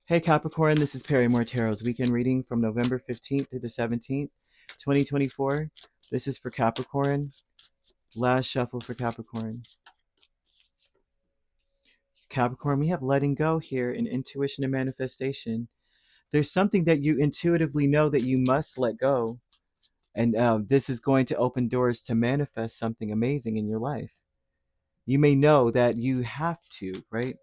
Hey Capricorn, this is Perrymore Tarot's weekend reading from November 15th through the 17th, 2024. This is for Capricorn. Last shuffle for Capricorn. Capricorn, we have letting go here in intuition and manifestation. There's something that you intuitively know that you must let go. And this is going to open doors to manifest something amazing in your life. You may know that you have to, right?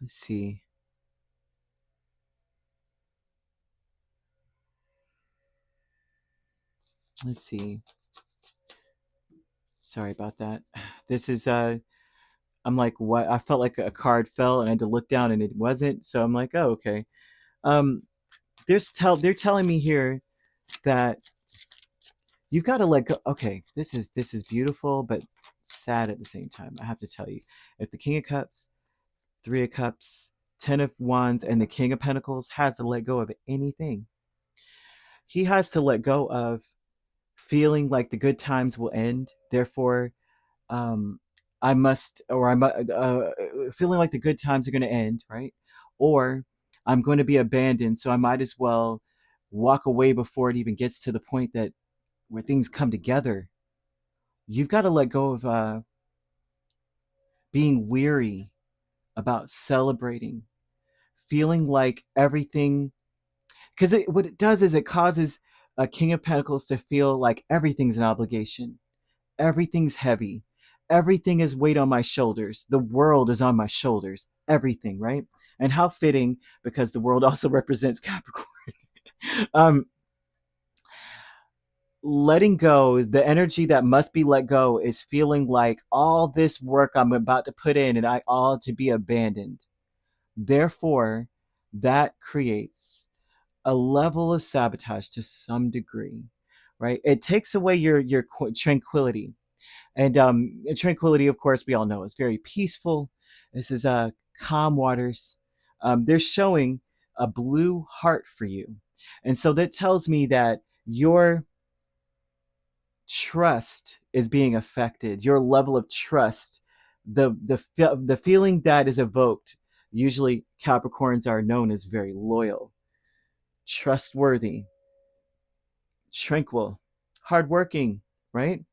Let's see. Let's see. Sorry about that. This is I'm like, what? I felt like a card fell and I had to look down and it wasn't. So I'm like, oh, okay. Um, they're telling me here that you've got to let go. Okay, this is beautiful, but sad at the same time. I have to tell you, if the King of Cups, Three of Cups, Ten of Wands, and the King of Pentacles has to let go of anything, he has to let go of feeling like the good times will end. Therefore, um, I must, or I'm feeling like the good times are going to end, right? Or I'm going to be abandoned, so I might as well walk away before it even gets to the point that where things come together. You've got to let go of being weary about celebrating, feeling like everything, because what it does is it causes a King of Pentacles to feel like everything's an obligation. Everything's heavy. Everything is weight on my shoulders. The world is on my shoulders. Everything, right? And how fitting, because the world also represents Capricorn. um, Letting go, the energy that must be let go is feeling like all this work I'm about to put in and I ought to be abandoned. Therefore, that creates a level of sabotage to some degree, right? It takes away your tranquility. And tranquility, of course, we all know is very peaceful. This is calm waters. They're showing a blue heart for you. And so that tells me that your trust is being affected, your level of trust, the feeling that is evoked. Usually Capricorns are known as very loyal, trustworthy, tranquil, hardworking, right?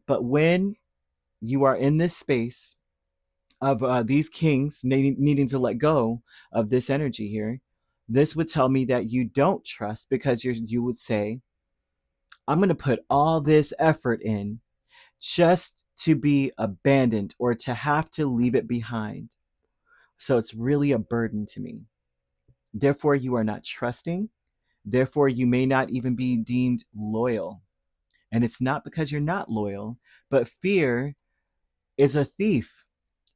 But when you are in this space of these kings needing to let go of this energy here, this would tell me that you don't trust because you would say, I'm going to put all this effort in just to be abandoned or to have to leave it behind. So it's really a burden to me. Therefore, you are not trusting. Therefore, you may not even be deemed loyal. And it's not because you're not loyal, but fear is a thief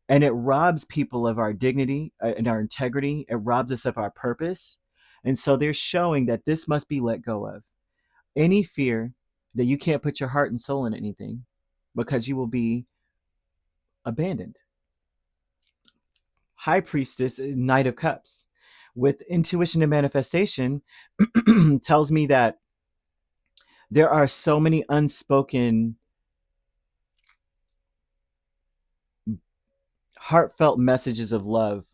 and it robs people of our dignity and our integrity. It robs us of our purpose. And so they're showing that this must be let go of. Any fear that you can't put your heart and soul in anything because you will be abandoned. High Priestess, Knight of Cups, with intuition and manifestation, tells me that there are so many unspoken, heartfelt messages of love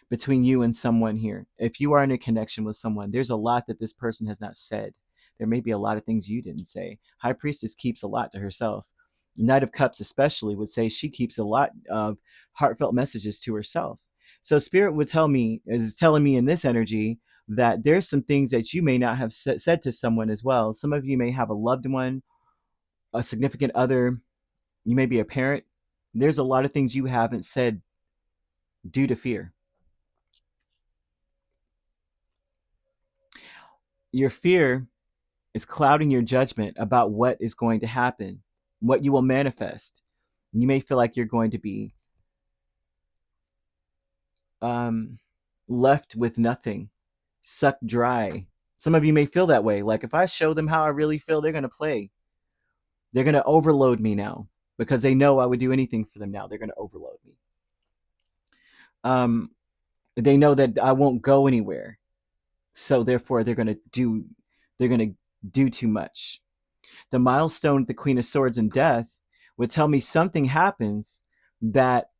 between you and someone here. If you are in a connection with someone, there's a lot that this person has not said. There may be a lot of things you didn't say. High Priestess keeps a lot to herself. Knight of Cups, especially, would say she keeps a lot of heartfelt messages to herself. So Spirit would tell me, is telling me in this energy, that there's some things that you may not have said to someone as well. Some of you may have a loved one, a significant other, you may be a parent. There's a lot of things you haven't said due to fear. Your fear is clouding your judgment about what is going to happen, what you will manifest. You may feel like you're going to be um, left with nothing, sucked dry. Some of you may feel that way. Like if I show them how I really feel, they're going to play. They're going to overload me now because they know I would do anything for them now. They're going to overload me. They know that I won't go anywhere. So therefore they're going to do too much. The milestone, the Queen of Swords and Death, would tell me something happens that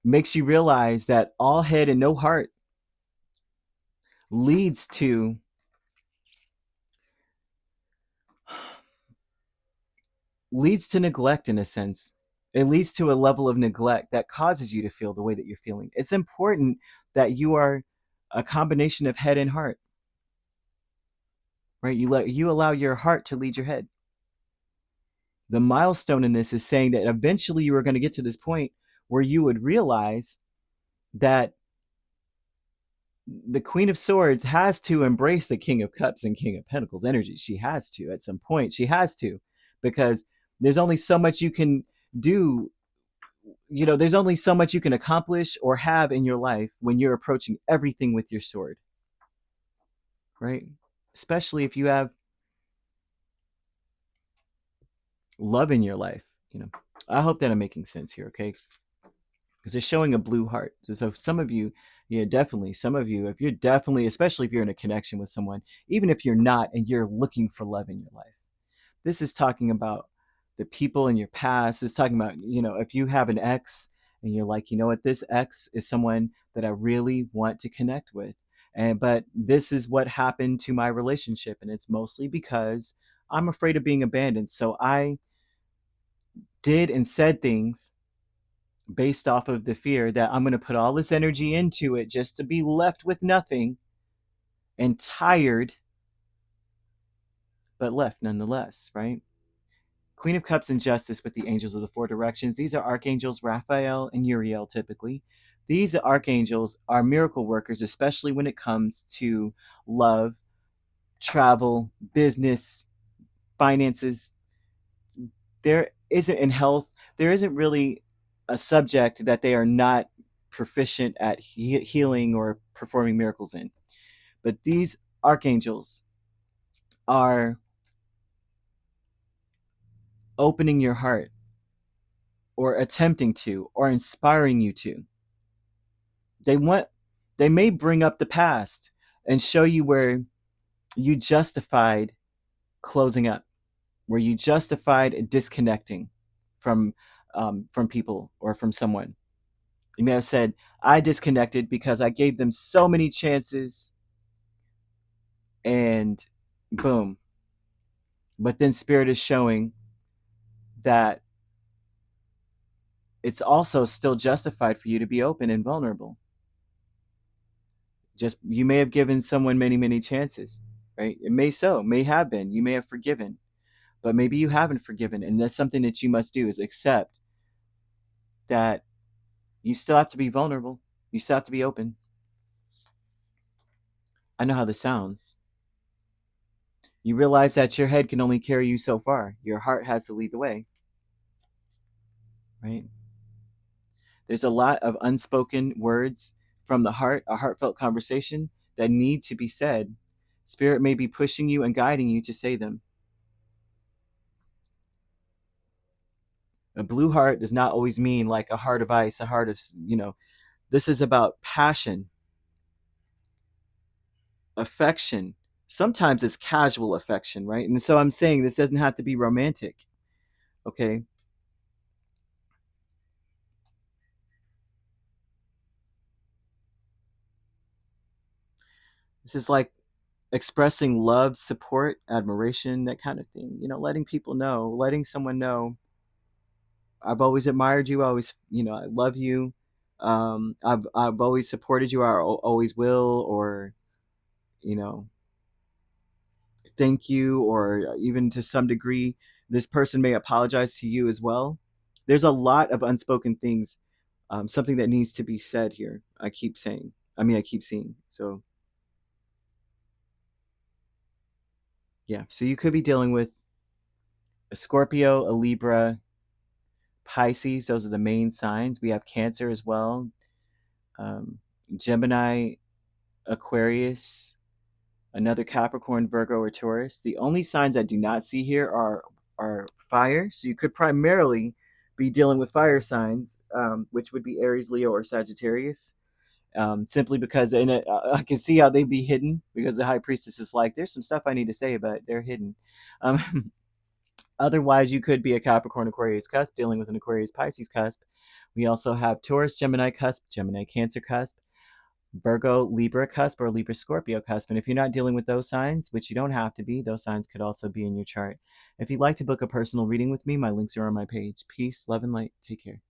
makes you realize that all head and no heart leads to neglect, in a sense. It leads to a level of neglect that causes you to feel the way that you're feeling. It's important that you are a combination of head and heart, right? You allow your heart to lead your head. The milestone in this is saying that eventually you are going to get to this point where you would realize that the Queen of Swords has to embrace the King of Cups and King of Pentacles energy. She has to, at some point. She has to, because there's only so much you can do. There's only so much you can accomplish or have in your life when you're approaching everything with your sword, right? Especially if you have love in your life. I hope that I'm making sense here, okay? Because they're showing a blue heart. So some of you, yeah, definitely. Some of you, if you're definitely, especially if you're in a connection with someone, even if you're not and you're looking for love in your life, this is talking about the people in your past. It's talking about, if you have an ex and you're like, you know what, this ex is someone that I really want to connect with. But this is what happened to my relationship. And it's mostly because I'm afraid of being abandoned. So I did and said things based off of the fear that I'm going to put all this energy into it just to be left with nothing and tired, but left nonetheless, right? Queen of Cups and Justice with the Angels of the Four Directions. These are Archangels Raphael and Uriel typically. These archangels are miracle workers, especially when it comes to love, travel, business, finances. There isn't, in health, there isn't really a subject that they are not proficient at healing or performing miracles in. But these archangels are opening your heart or attempting to or inspiring you to. They want they may bring up the past and show you where you justified closing up, where you justified disconnecting from people or from someone. You may have said, I disconnected because I gave them so many chances and boom. But then Spirit is showing that it's also still justified for you to be open and vulnerable. Just you may have given someone many, many chances, right? It may have been. You may have forgiven, but maybe you haven't forgiven. And that's something that you must do is accept that you still have to be vulnerable. You still have to be open. I know how this sounds. You realize that your head can only carry you so far. Your heart has to lead the way, right? There's a lot of unspoken words from the heart, a heartfelt conversation that need to be said. Spirit may be pushing you and guiding you to say them. A blue heart does not always mean like a heart of ice, a heart of. This is about passion, affection. Sometimes it's casual affection, right? And so I'm saying this doesn't have to be romantic, okay? This is like expressing love, support, admiration, that kind of thing. Letting people know, letting someone know, I've always admired you. I always, I love you. I've always supported you. I always will, or you know, thank you, or even to some degree, this person may apologize to you as well. There's a lot of unspoken things, something that needs to be said here. I keep saying. I keep seeing. So yeah. So you could be dealing with a Scorpio, a Libra, Pisces. Those are the main signs. We have Cancer as well. Um, Gemini, Aquarius, another Capricorn, Virgo, or Taurus. The only signs I do not see here are fire. So you could primarily be dealing with fire signs, which would be Aries, Leo, or Sagittarius. Simply because in it, I can see how they'd be hidden because the High Priestess is like, there's some stuff I need to say, but they're hidden. Otherwise, you could be a Capricorn, Aquarius cusp dealing with an Aquarius, Pisces cusp. We also have Taurus, Gemini cusp, Gemini, Cancer cusp, Virgo, Libra cusp, or Libra, Scorpio cusp. And if you're not dealing with those signs, which you don't have to be, those signs could also be in your chart. If you'd like to book a personal reading with me, my links are on my page. Peace, love, and light. Take care.